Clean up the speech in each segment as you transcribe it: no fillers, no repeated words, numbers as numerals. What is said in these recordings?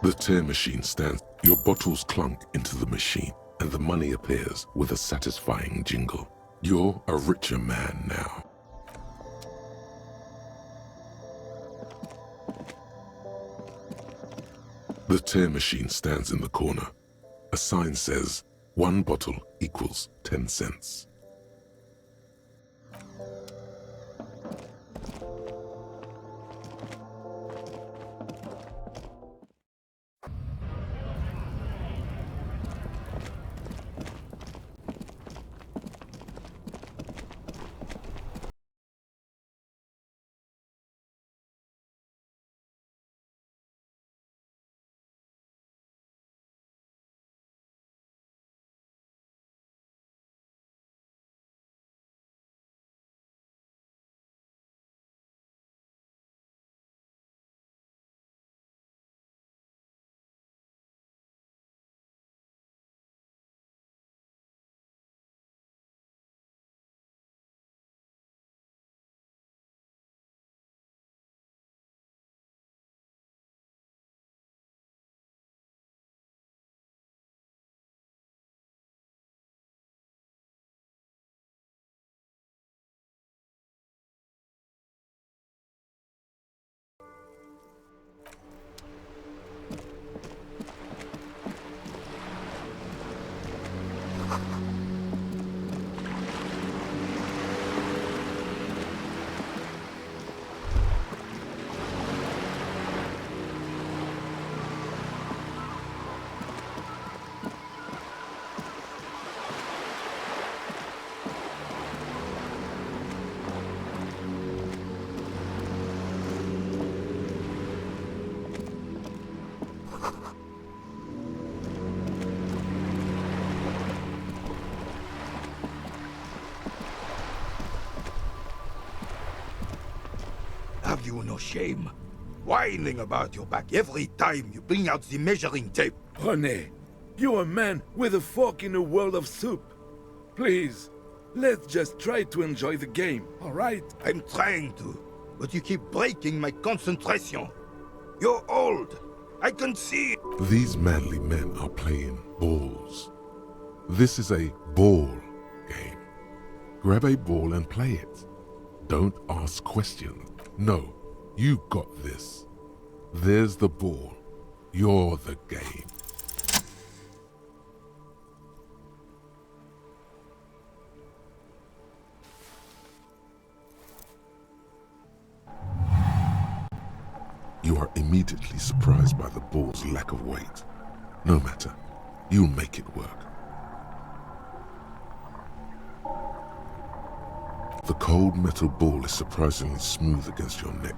The tear machine stands. Your bottles clunk into the machine, and the money appears with a satisfying jingle. You're a richer man now. The tear machine stands in the corner. A sign says, 1 bottle equals 10 cents. Have you no shame? Whining about your back every time you bring out the measuring tape. René, you're a man with a fork in a world of soup. Please, let's just try to enjoy the game, all right? I'm trying to, but you keep breaking my concentration. You're old. I can see it. These manly men are playing balls. This is a ball game. Grab a ball and play it. Don't ask questions. No, you got this. There's the ball. You're the game. You are immediately surprised by the ball's lack of weight. No matter, you'll make it work. The cold metal ball is surprisingly smooth against your neck.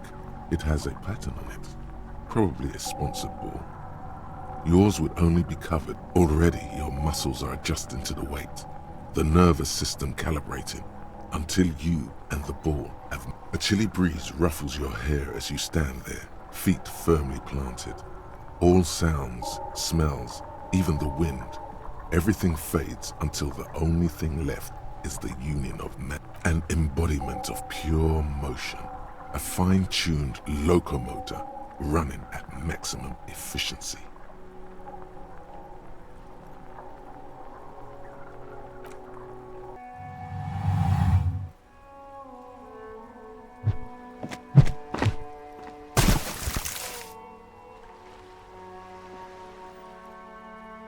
It has a pattern on it, probably a sponsored ball. Yours would only be covered. Already your muscles are adjusting to the weight, the nervous system calibrating, until you and the ball have... A chilly breeze ruffles your hair as you stand there, feet firmly planted. All sounds, smells, even the wind, everything fades until the only thing left is the union of men, an embodiment of pure motion, a fine-tuned locomotor running at maximum efficiency.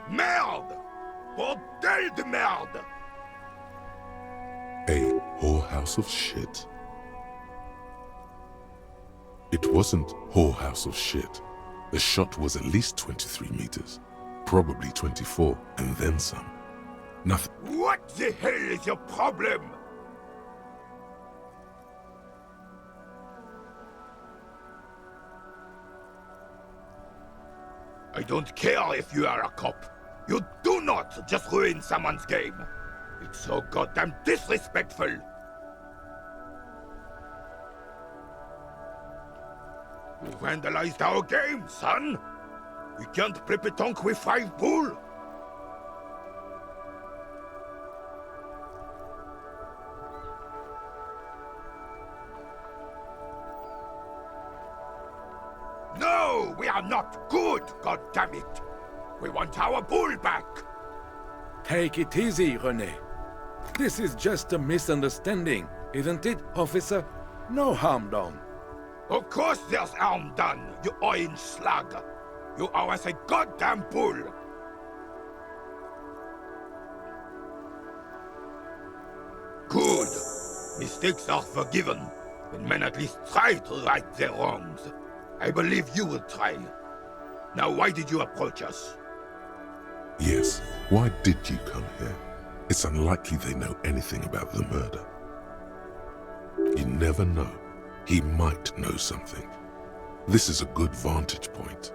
Merde! Bordel de merde! A whorehouse of shit? It wasn't whorehouse of shit. The shot was at least 23 meters, probably 24, and then some. Nothing. What the hell is your problem? I don't care if you are a cop. You do not just ruin someone's game. It's so goddamn disrespectful. You vandalized our game, son. We can't play pétanque with 5 bull. No, we are not good God damn it! We want our bull back! Take it easy, René. This is just a misunderstanding, isn't it, officer? No harm done. Of course there's harm done, you orange slug! You owe us a goddamn bull! Good. Mistakes are forgiven, when men at least try to right their wrongs. I believe you will try. Now why did you approach us? Yes, why did you come here? It's unlikely they know anything about the murder. You never know. He might know something. This is a good vantage point.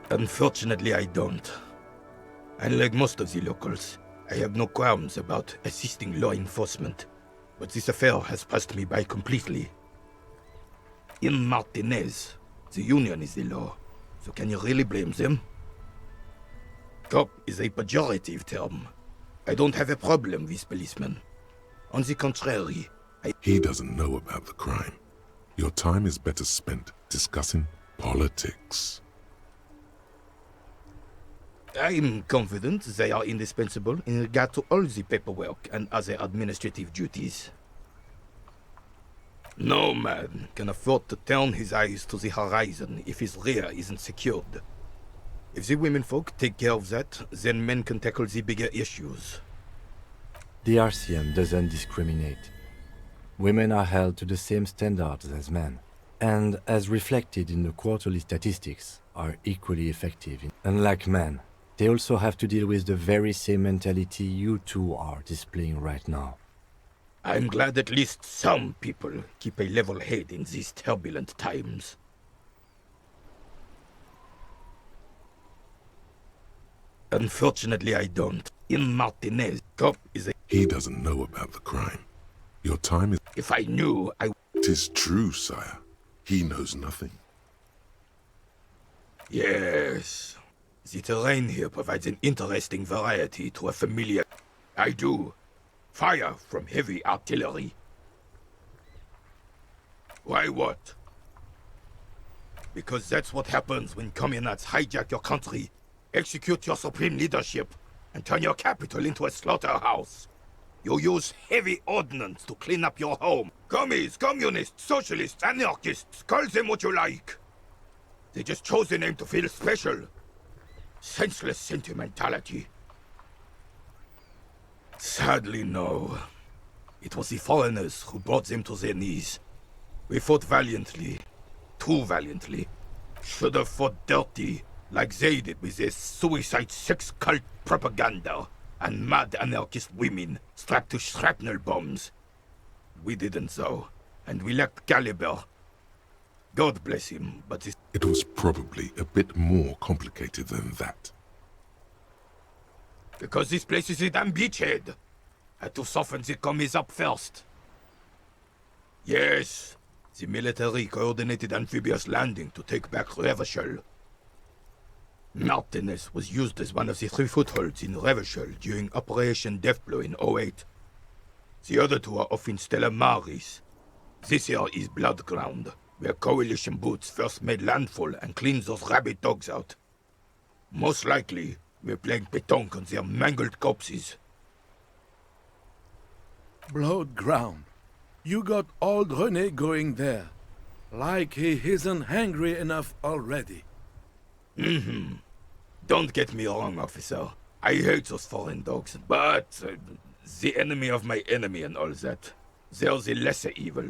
Unfortunately, I don't. Unlike most of the locals, I have no qualms about assisting law enforcement, but this affair has passed me by completely. In Martinez, the Union is the law, so can you really blame them? Cop is a pejorative term. I don't have a problem with policemen. On the contrary, He doesn't know about the crime. Your time is better spent discussing politics. I'm confident they are indispensable in regard to all the paperwork and other administrative duties. No man can afford to turn his eyes to the horizon if his rear isn't secured. If the womenfolk take care of that, then men can tackle the bigger issues. The RCM doesn't discriminate. Women are held to the same standards as men, and as reflected in the quarterly statistics, are equally effective. Unlike men, they also have to deal with the very same mentality you two are displaying right now. I'm glad at least some people keep a level head in these turbulent times. Unfortunately, I don't. In Martinez, cop is a... He doesn't know about the crime. Your time is... If I knew, I... 'Tis true, sire. He knows nothing. Yes. The terrain here provides an interesting variety to a familiar... I do. Fire from heavy artillery. Why what? Because that's what happens when communards hijack your country, execute your supreme leadership, and turn your capital into a slaughterhouse. You use heavy ordnance to clean up your home. Commies, communists, socialists, anarchists, call them what you like. They just chose a name to feel special. Senseless sentimentality. Sadly, no. It was the foreigners who brought them to their knees. We fought valiantly. Too valiantly. Should have fought dirty, like they did with their suicide sex cult propaganda and mad anarchist women strapped to shrapnel bombs. We didn't though, and we lacked caliber. God bless him, but this... It was probably a bit more complicated than that. Because this place is a damn beachhead. Had to soften the commies up first. Yes, the military coordinated amphibious landing to take back Revachol. Martinez was used as one of the 3 footholds in Revachol during Operation Deathblow in 08. The other 2 are off in Stella Maris. This here is Blood Ground, where coalition boots first made landfall and cleaned those rabid dogs out. Most likely, we're playing pétanque on their mangled corpses. Blood ground. You got old René going there. Like he isn't hungry enough already. Don't get me wrong, officer. I hate those foreign dogs, but the enemy of my enemy and all that. They're the lesser evil.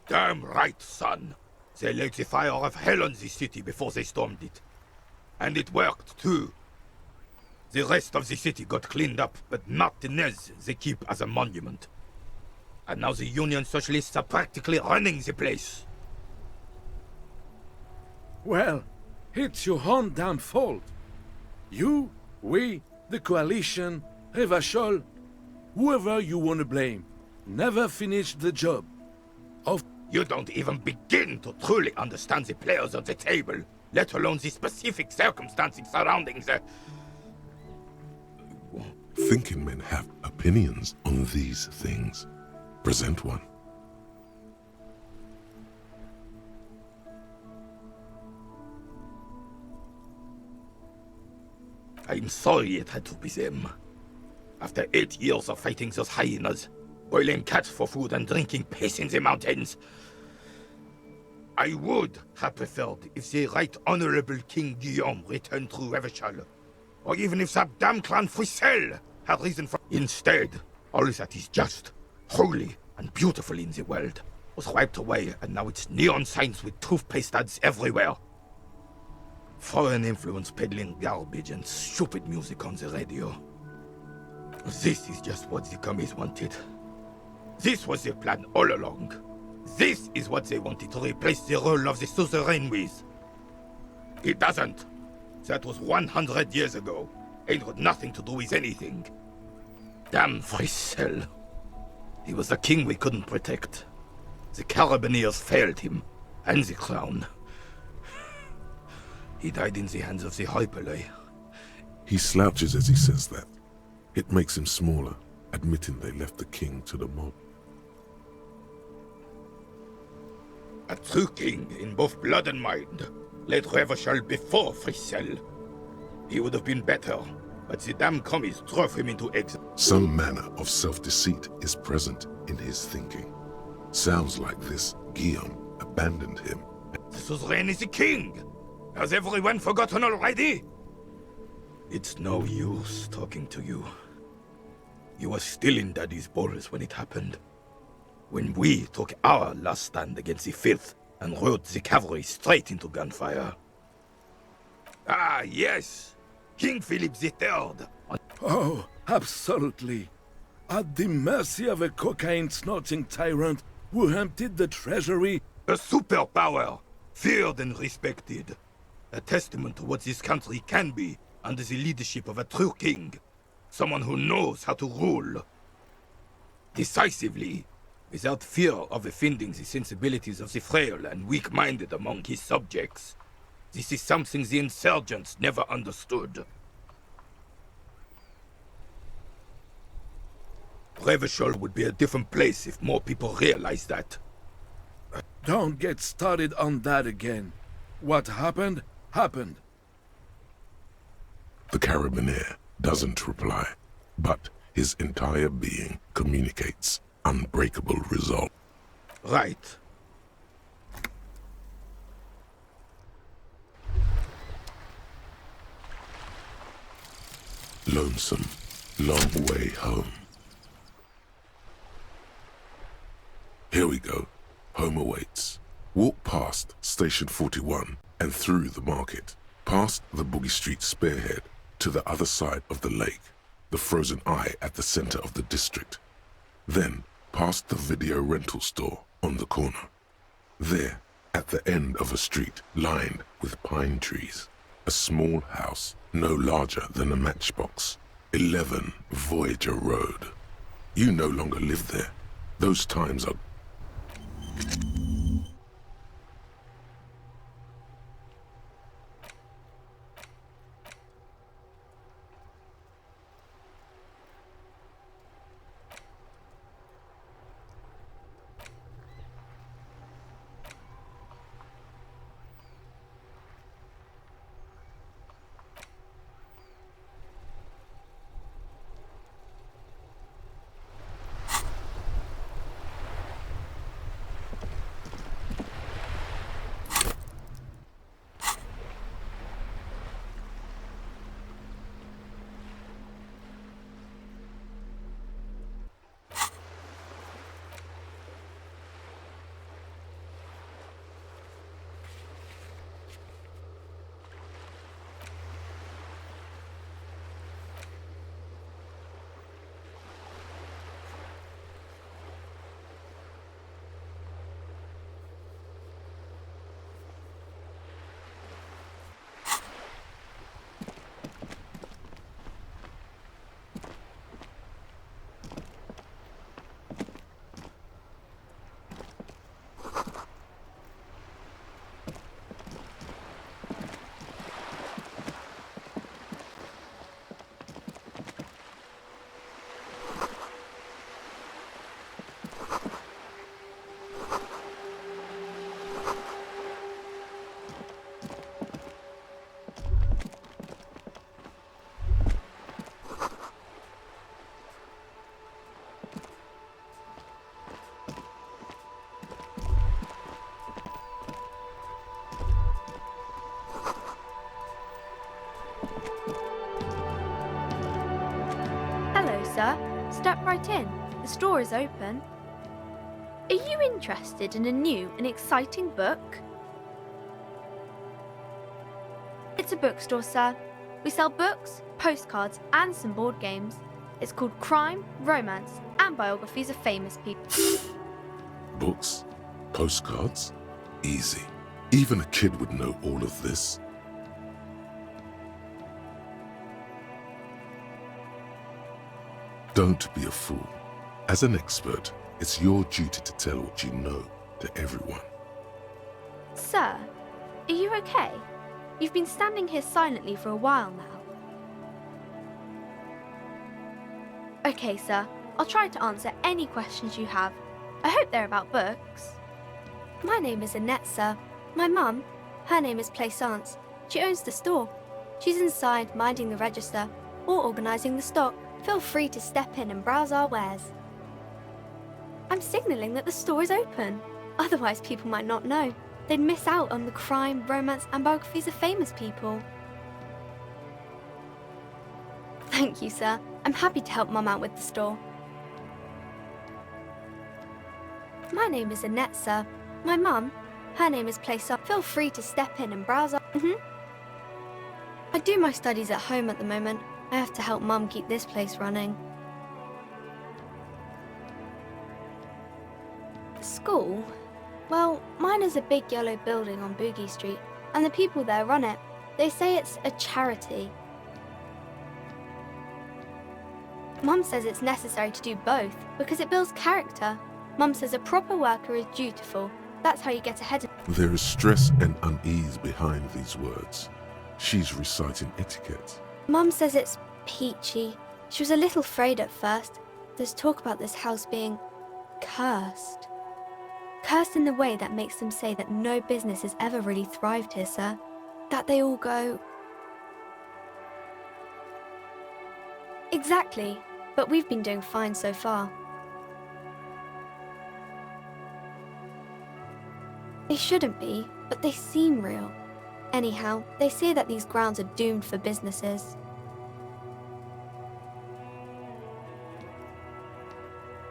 Damn right, son. They laid the fire of hell on the city before they stormed it. And it worked, too. The rest of the city got cleaned up, but Martinez they keep as a monument. And now the Union Socialists are practically running the place. Well, it's your own damn fault. You, we, the coalition, Revachol, whoever you want to blame, never finished the job. You don't even begin to truly understand the players on the table, let alone the specific circumstances surrounding the... Thinking men have opinions on these things. Present one. I'm sorry it had to be them. After 8 years of fighting those hyenas, boiling cats for food and drinking piss in the mountains, I would have preferred if the Right Honorable King Guillaume returned through Revachol, or even if that damn clan Frisell had risen from... Instead, all that is just, holy, and beautiful in the world was wiped away, and now it's neon signs with toothpaste ads everywhere. Foreign influence peddling garbage and stupid music on the radio. This is just what the commies wanted. This was their plan all along. This is what they wanted to replace the role of the suzerain with. It doesn't. That was 100 years ago. Ain't got nothing to do with anything. Damn Frisell. He was the king we couldn't protect. The Carabineers failed him, and the crown. He died in the hands of the Hyperlay. He slouches as he says that. It makes him smaller, admitting they left the king to the mob. A true king in both blood and mind led Revachol before Frisell. He would have been better, but the damn commies drove him into exile. Some manner of self-deceit is present in his thinking. Sounds like this Guillaume abandoned him. The suzerain is the king! Has everyone forgotten already? It's no use talking to you. You were still in Daddy's balls when it happened. When we took our last stand against the filth and rode the cavalry straight into gunfire. Ah, yes! King Philip III! Oh, absolutely. At the mercy of a cocaine-snorting tyrant who emptied the treasury. A superpower, feared and respected. A testament to what this country can be under the leadership of a true king. Someone who knows how to rule. Decisively, without fear of offending the sensibilities of the frail and weak-minded among his subjects. This is something the insurgents never understood. Revachol would be a different place if more people realized that. Don't get started on that again. What happened, happened. The Carabineer doesn't reply, but his entire being communicates unbreakable resolve. Right. Lonesome, long way home. Here we go. Home awaits. Walk past Station 41 and through the market, past the Boogie Street spearhead to the other side of the lake, the frozen eye at the center of the district. Then past the video rental store on the corner. There, at the end of a street lined with pine trees, a small house no larger than a matchbox. 11 Voyager Road. You no longer live there. Those times are... sir. Step right in. The store is open. Are you interested in a new and exciting book? It's a bookstore, sir. We sell books, postcards, and some board games. It's called Crime, Romance, and Biographies of Famous People. Books? Postcards? Easy. Even a kid would know all of this. Don't be a fool. As an expert, it's your duty to tell what you know to everyone. Sir, are you okay? You've been standing here silently for a while now. Okay, sir. I'll try to answer any questions you have. I hope they're about books. My name is Annette, sir. My mum, her name is Plaisance. She owns the store. She's inside minding the register or organising the stock. Feel free to step in and browse our wares. I'm signalling that the store is open. Otherwise, people might not know. They'd miss out on the crime, romance, and biographies of famous people. Thank you, sir. I'm happy to help Mum out with the store. My name is Annette, sir. My mum, her name is Plaisance. Feel free to step in and browse our... I do my studies at home at the moment. I have to help Mum keep this place running. School? Well, mine is a big yellow building on Boogie Street, and the people there run it. They say it's a charity. Mum says it's necessary to do both because it builds character. Mum says a proper worker is dutiful. That's how you get ahead. There is stress and unease behind these words. She's reciting etiquette. Mum says it's peachy. She was a little afraid at first. There's talk about this house being cursed. Cursed in the way that makes them say that no business has ever really thrived here, sir. That they all go... Exactly, but we've been doing fine so far. They shouldn't be, but they seem real. Anyhow, they say that these grounds are doomed for businesses.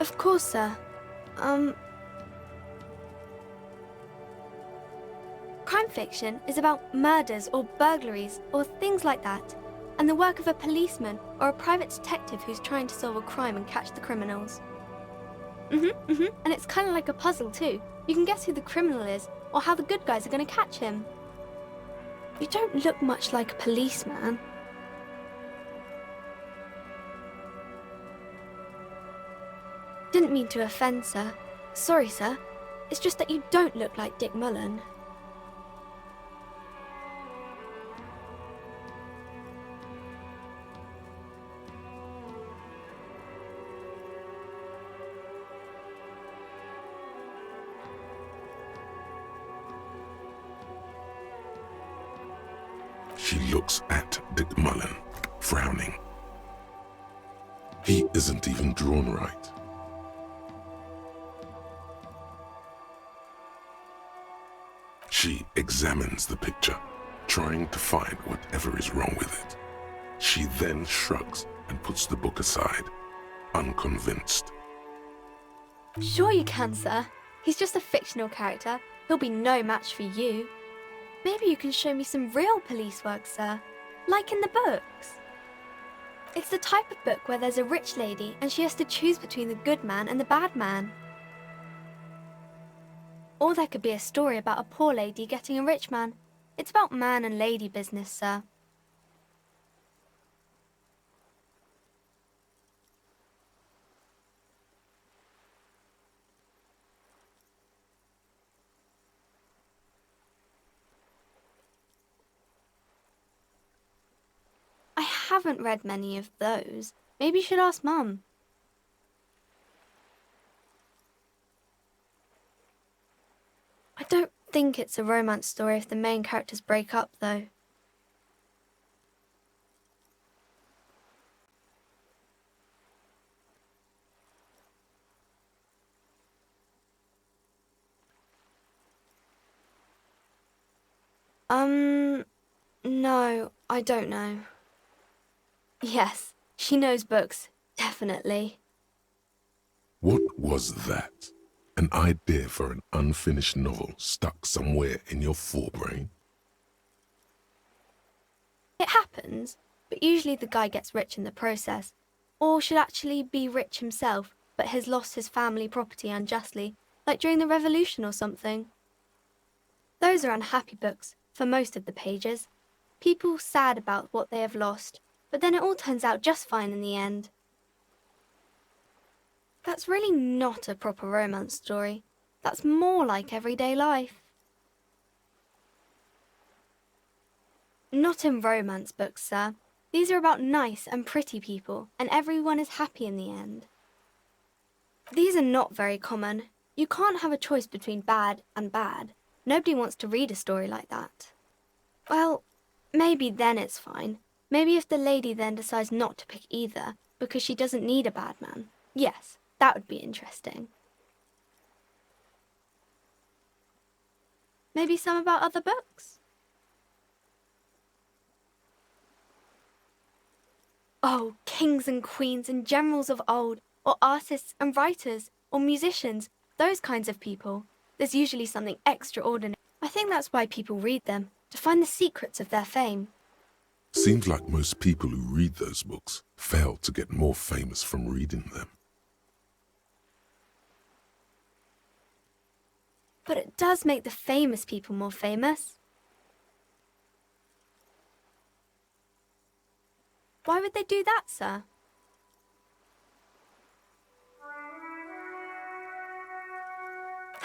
Of course, sir. Crime fiction is about murders or burglaries or things like that, and the work of a policeman or a private detective who's trying to solve a crime and catch the criminals. And it's kind of like a puzzle too. You can guess who the criminal is or how the good guys are going to catch him. You don't look much like a policeman. Didn't mean to offend, sir. Sorry, sir. It's just that you don't look like Dick Mullen. She looks at Dick Mullen, frowning. He isn't even drawn right. She examines the picture, trying to find whatever is wrong with it. She then shrugs and puts the book aside, unconvinced. Sure you can, sir. He's just a fictional character. He'll be no match for you. Maybe you can show me some real police work, sir. Like in the books. It's the type of book where there's a rich lady and she has to choose between the good man and the bad man. Or there could be a story about a poor lady getting a rich man. It's about man and lady business, sir. I haven't read many of those. Maybe you should ask Mum. I don't think it's a romance story if the main characters break up, though. No, I don't know. Yes, she knows books. Definitely. What was that? An idea for an unfinished novel stuck somewhere in your forebrain? It happens, but usually the guy gets rich in the process, or should actually be rich himself, but has lost his family property unjustly, like during the revolution or something. Those are unhappy books, for most of the pages. People sad about what they have lost, but then it all turns out just fine in the end. That's really not a proper romance story. That's more like everyday life. Not in romance books, sir. These are about nice and pretty people, and everyone is happy in the end. These are not very common. You can't have a choice between bad and bad. Nobody wants to read a story like that. Well, maybe then it's fine. Maybe if the lady then decides not to pick either, because she doesn't need a bad man. Yes, that would be interesting. Maybe some about other books? Oh, kings and queens and generals of old, or artists and writers, or musicians, those kinds of people. There's usually something extraordinary. I think that's why people read them, to find the secrets of their fame. Seems like most people who read those books fail to get more famous from reading them. But it does make the famous people more famous. Why would they do that, sir?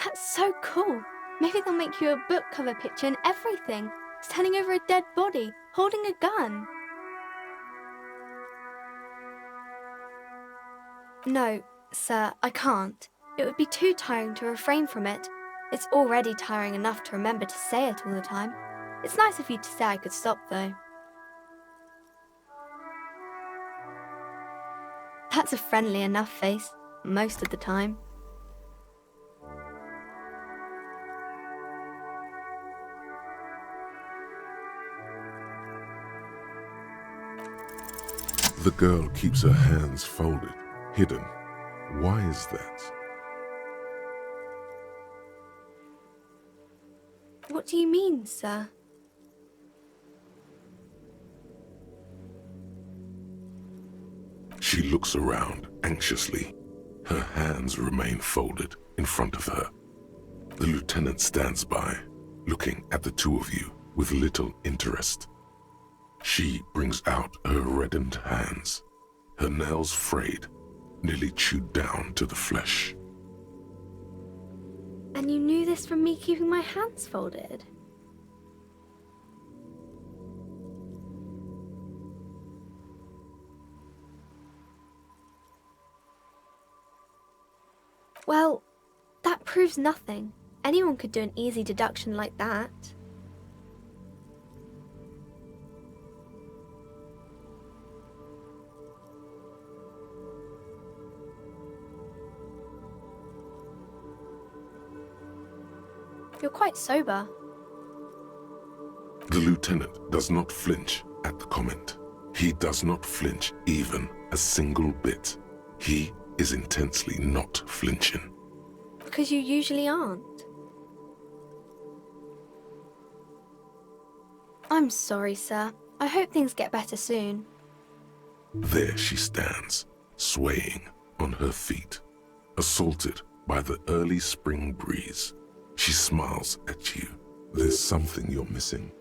That's so cool. Maybe they'll make you a book cover picture and everything. Standing over a dead body, holding a gun. No, sir, I can't. It would be too tiring to refrain from it. It's already tiring enough to remember to say it all the time. It's nice of you to say I could stop, though. That's a friendly enough face, most of the time. The girl keeps her hands folded, hidden. Why is that? What do you mean, sir? She looks around anxiously. Her hands remain folded in front of her. The lieutenant stands by, looking at the two of you with little interest. She brings out her reddened hands, her nails frayed, nearly chewed down to the flesh. And you knew this from me keeping my hands folded? Well, that proves nothing. Anyone could do an easy deduction like that. You're quite sober. The lieutenant does not flinch at the comment. He does not flinch even a single bit. He is intensely not flinching. Because you usually aren't. I'm sorry, sir. I hope things get better soon. There she stands, swaying on her feet, assaulted by the early spring breeze. She smiles at you. There's something you're missing.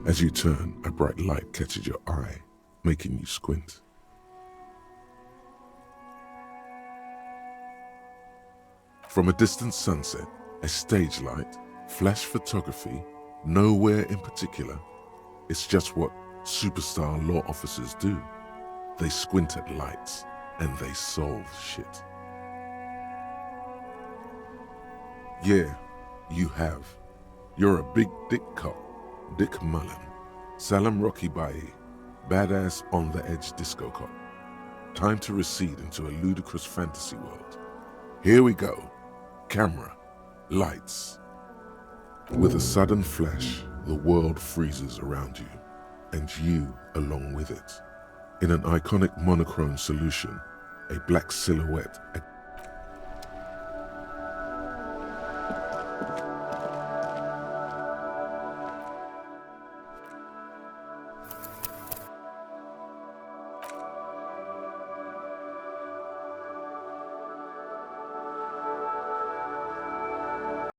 As you turn, a bright light catches your eye, making you squint. From a distant sunset, a stage light, flash photography, nowhere in particular. It's just what superstar law officers do. They squint at lights and they solve shit. Yeah, you have. You're a big dick cop, Dick Mullen, Salam Rocky Bayi, badass on the edge disco cop. Time to recede into a ludicrous fantasy world. Here we go. Camera. Lights. With a sudden flash, the world freezes around you, and you along with it. In an iconic monochrome solution, a black silhouette